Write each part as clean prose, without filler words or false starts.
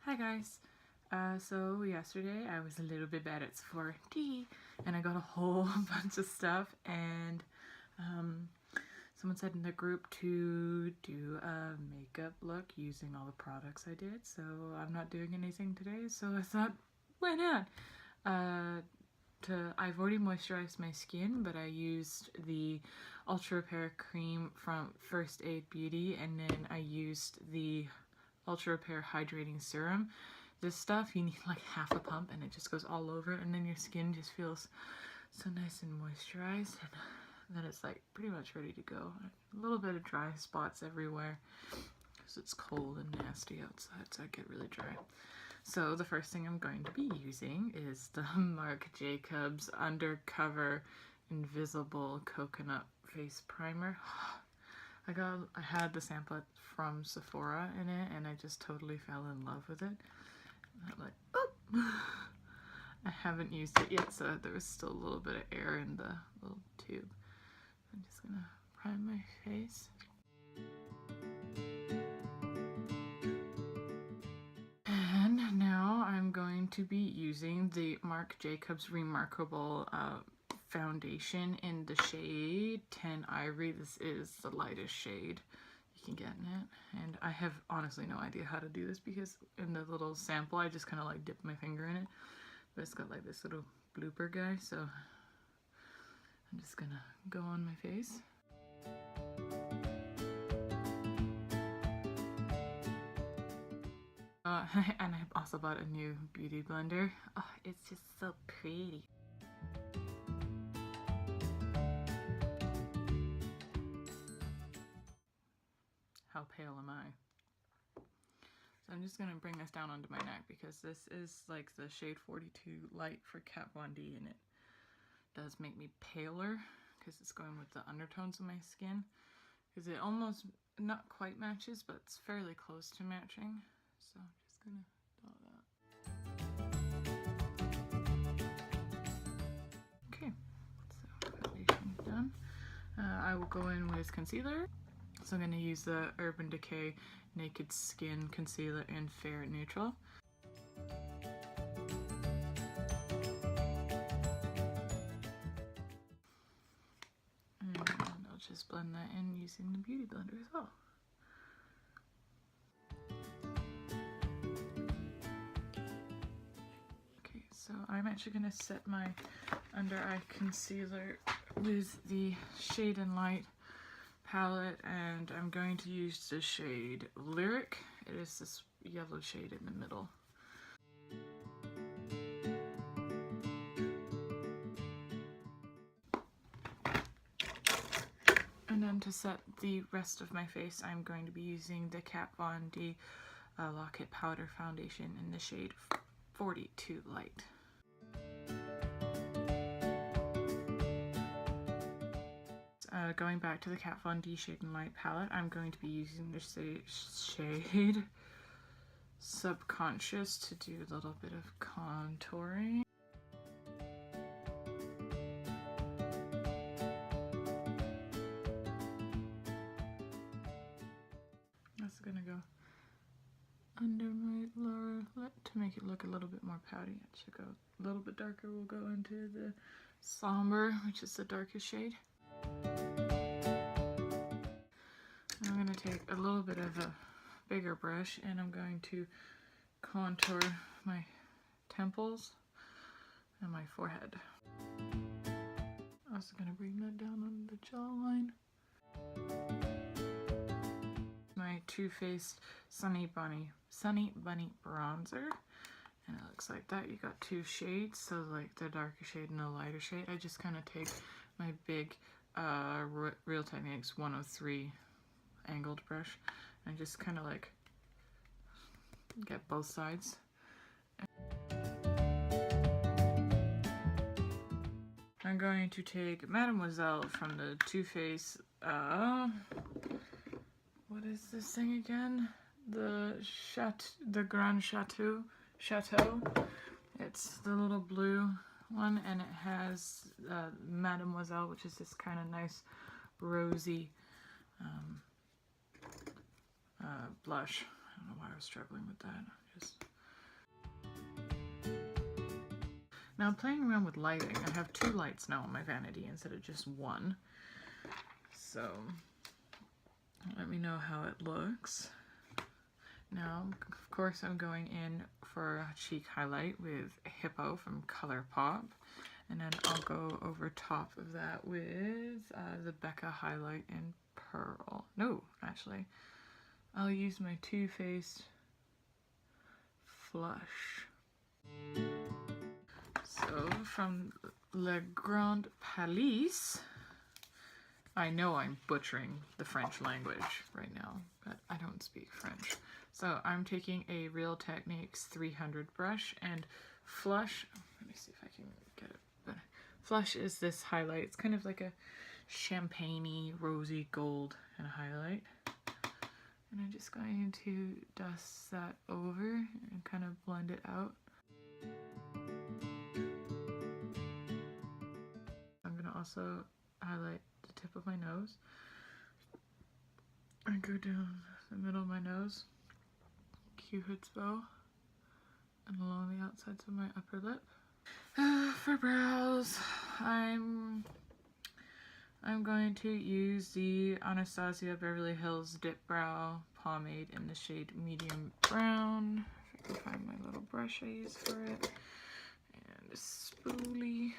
Hi guys. So yesterday I was a little bit bad at Sephora and I got a whole bunch of stuff, and someone said in the group to do a makeup look using all the products I did, so I'm not doing anything today, so I thought, why not? I've already moisturized my skin, but I used the Ultra Repair cream from First Aid Beauty, and then I used the Ultra Repair Hydrating Serum. This stuff, you need like half a pump and it just goes all over, and then your skin just feels so nice and moisturized, and then it's like pretty much ready to go. A little bit of dry spots everywhere because it's cold and nasty outside, so I get really dry. So the first thing I'm going to be using is the Marc Jacobs Undercover Invisible Coconut Face Primer. I had the sample from Sephora in it, and I just totally fell in love with it. I'm like, oh! I haven't used it yet, so there was still a little bit of air in the little tube. I'm just gonna prime my face. And now I'm going to be using the Marc Jacobs Remarkable foundation in the shade 10 Ivory. This is the lightest shade you can get in it, and I have honestly no idea how to do this because in the little sample I just kind of like dip my finger in it, but it's got like this little blooper guy, so I'm just gonna go on my face. And I also bought a new Beautyblender. Oh, it's just so pretty. How pale am I? So I'm just going to bring this down onto my neck because this is like the shade 42 light for Kat Von D, and it does make me paler because it's going with the undertones of my skin, because it almost not quite matches, but it's fairly close to matching. So I'm just going to do that. Okay, so foundation done. I will go in with concealer. So I'm going to use the Urban Decay Naked Skin Concealer in Fair Neutral. And I'll just blend that in using the Beautyblender as well. Okay, so I'm actually going to set my under eye concealer with the Shade and Light palette, and I'm going to use the shade Lyric. It is this yellow shade in the middle. And then to set the rest of my face, I'm going to be using the Kat Von D Lock-It Powder Foundation in the shade 42 Light. Going back to the Kat Von D Shade and Light palette, I'm going to be using the shade Subconscious to do a little bit of contouring. That's gonna go under my lower lip to make it look a little bit more pouty. It should go a little bit darker. We'll go into the Somber, which is the darkest shade. I'm going to take a little bit of a bigger brush, and I'm going to contour my temples and my forehead. Also going to bring that down on the jawline. My Too Faced Sunny Bunny bronzer, and it looks like that. You got two shades, so like the darker shade and the lighter shade. I just kind of take my big Real Techniques 103 angled brush and just kind of like get both sides. I'm going to take Mademoiselle from the Too Faced, what is this thing again? The Grand Chateau. It's the little blue one, and it has Mademoiselle, which is this kind of nice rosy blush. I don't know why I was struggling with that. Just Now I'm playing around with lighting. I have 2 lights now on my vanity instead of just 1. So let me know how it looks. Now, of course, I'm going in for a cheek highlight with Hippo from ColourPop. And then I'll go over top of that with the Becca highlight in Pearl. No, actually, I'll use my Too Faced Flush. So, from Le Grand Palais, I know I'm butchering the French language right now, but I don't speak French. So I'm taking a Real Techniques 300 brush and Flush. Let me see if I can get it. But Flush is this highlight. It's kind of like a champagne-y, rosy gold kind of highlight. And I'm just going to dust that over and kind of blend it out. I'm going to also highlight the tip of my nose. I go down the middle of my nose, Cupid's bow, and along the outsides of my upper lip. For brows, I'm going to use the Anastasia Beverly Hills Dip Brow Pomade in the shade Medium Brown. If I can find my little brush I use for it. And a spoolie.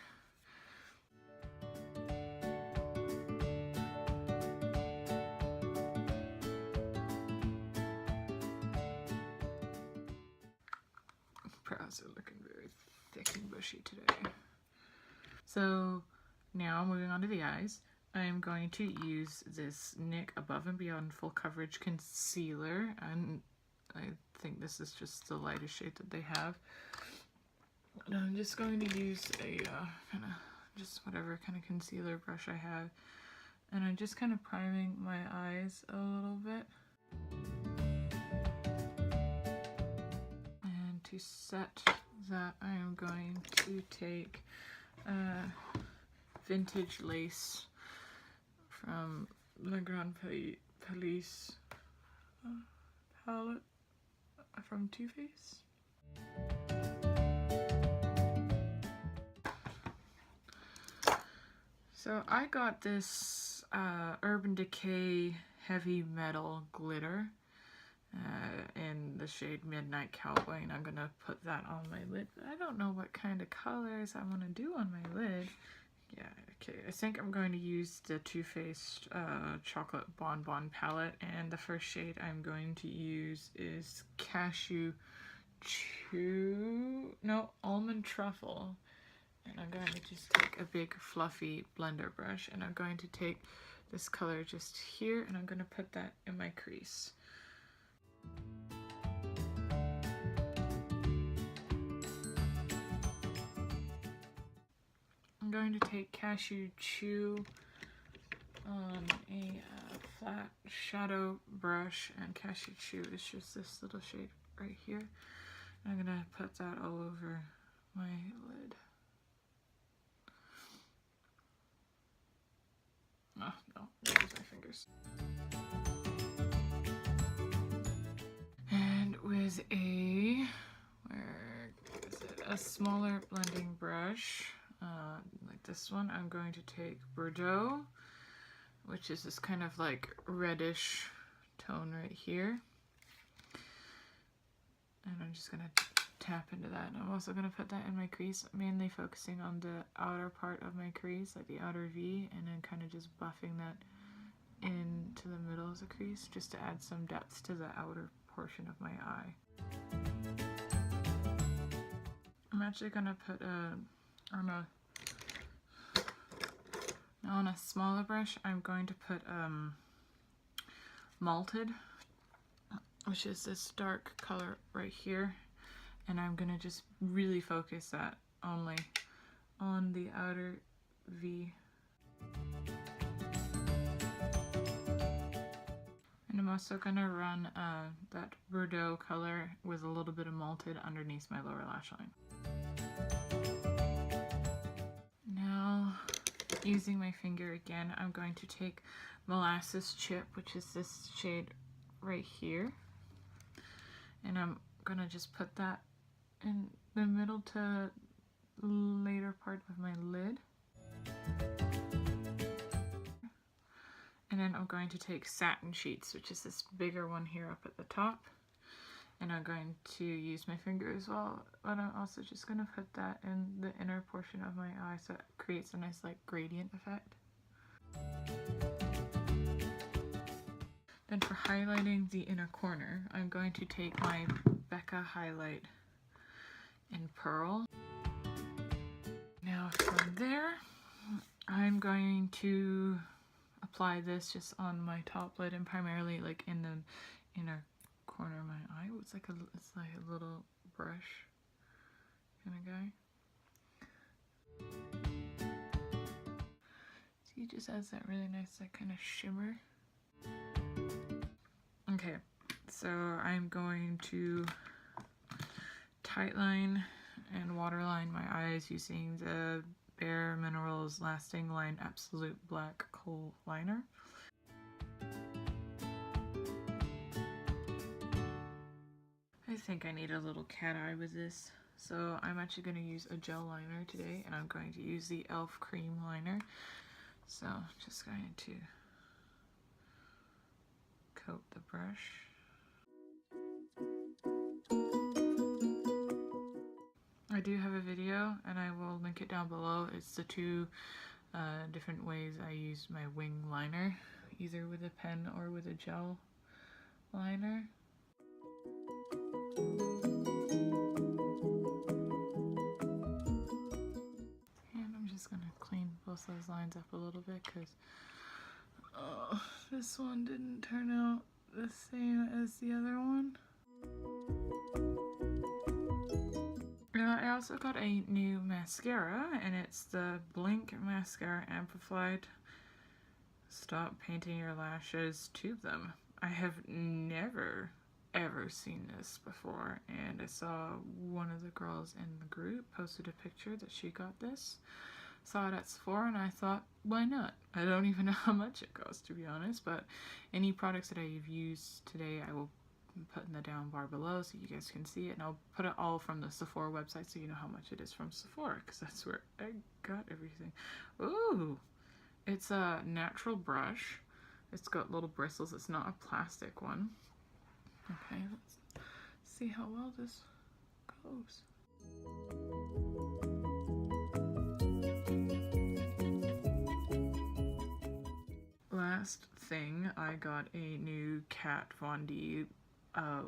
Brows are looking very thick and bushy today. So now moving on to the eyes, I'm going to use this NYX Above and Beyond Full Coverage Concealer, and I think this is just the lightest shade that they have. And I'm just going to use a kind of just whatever kind of concealer brush I have, and I'm just kind of priming my eyes a little bit. And to set that, I am going to take Vintage Lace from Le Grand Palais palette from Too Faced. So I got this Urban Decay Heavy Metal Glitter in the shade Midnight Cowboy, and I'm gonna put that on my lid. But I don't know what kind of colors I want to do on my lid. Yeah, okay, I think I'm going to use the Too Faced Chocolate Bonbon palette, and the first shade I'm going to use is Almond Truffle. And I'm going to just take a big fluffy blender brush, and I'm going to take this color just here, and I'm going to put that in my crease. I'm going to take Cashew Chew on a flat shadow brush, and Cashew Chew is just this little shade right here. I'm going to put that all over my lid. Oh, no, use my fingers. And with a smaller blending brush, like this one, I'm going to take Bordeaux, which is this kind of like reddish tone right here. And I'm just going to tap into that. And I'm also going to put that in my crease, mainly focusing on the outer part of my crease, like the outer V, and then kind of just buffing that into the middle of the crease, just to add some depth to the outer portion of my eye. I'm actually going to put on a smaller brush, I'm going to put Malted, which is this dark color right here. And I'm going to just really focus that only on the outer V. And I'm also going to run that Bordeaux color with a little bit of Malted underneath my lower lash line. Now, using my finger again, I'm going to take Molasses Chip, which is this shade right here. And I'm going to just put that in the middle to later part of my lid. And then I'm going to take Satin Sheets, which is this bigger one here up at the top. And I'm going to use my finger as well, but I'm also just going to put that in the inner portion of my eye so it creates a nice like gradient effect. Then for highlighting the inner corner, I'm going to take my Becca highlight in Pearl. Now from there, I'm going to apply this just on my top lid and primarily like in the inner corner of my eye. It's like a little brush kind of guy. See, it just adds that really nice like kind of shimmer. Okay, so I'm going to tightline and waterline my eyes using the Bare Minerals Lasting Line Absolute Black Kohl Liner. I think I need a little cat eye with this, so I'm actually going to use a gel liner today, and I'm going to use the e.l.f. cream liner. So just going to coat the brush. I do have a video, and I will link it down below. It's the two different ways I use my wing liner, either with a pen or with a gel liner. And I'm just going to clean both those lines up a little bit because this one didn't turn out the same as the other one. I also got a new mascara, and it's the Blink Mascara Amplified Stop Painting Your Lashes Tube Them. I have never ever seen this before, and I saw one of the girls in the group posted a picture that she got this. Saw it at Sephora, and I thought, why not? I don't even know how much it costs, to be honest, but any products that I've used today I will put in the down bar below so you guys can see it, and I'll put it all from the Sephora website so you know how much it is from Sephora, because that's where I got everything. Ooh, it's a natural brush. It's got little bristles. It's not a plastic one. Okay, let's see how well this goes. Last thing, I got a new Kat Von D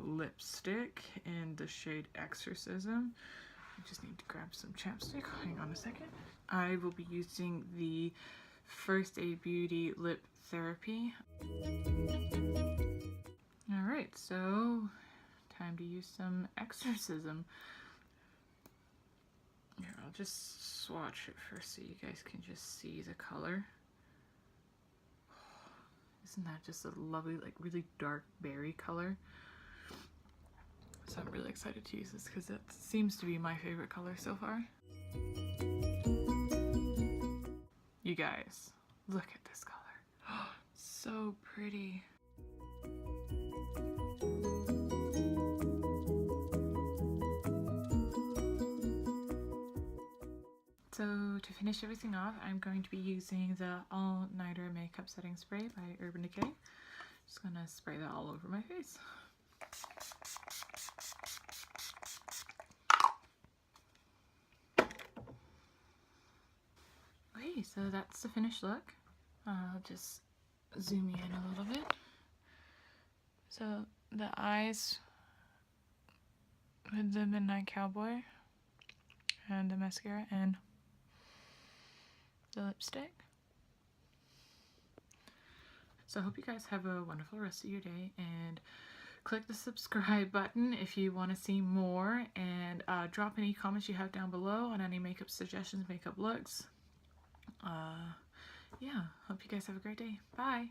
lipstick in the shade Exorcism. I just need to grab some chapstick. Hang on a second. I will be using the First Aid Beauty Lip Therapy. Alright, so time to use some Exorcism. Here, I'll just swatch it first so you guys can just see the color. Isn't that just a lovely, like really dark berry color? So I'm really excited to use this because it seems to be my favorite color so far. You guys, look at this color. So pretty. So to finish everything off, I'm going to be using the All Nighter Makeup Setting Spray by Urban Decay. Just gonna spray that all over my face. Okay, so that's the finished look. I'll just zoom you in a little bit. So the eyes with the Midnight Cowboy and the mascara and the lipstick. So I hope you guys have a wonderful rest of your day, and click the subscribe button if you want to see more, and drop any comments you have down below on any makeup suggestions, makeup looks. Yeah, hope you guys have a great day. Bye!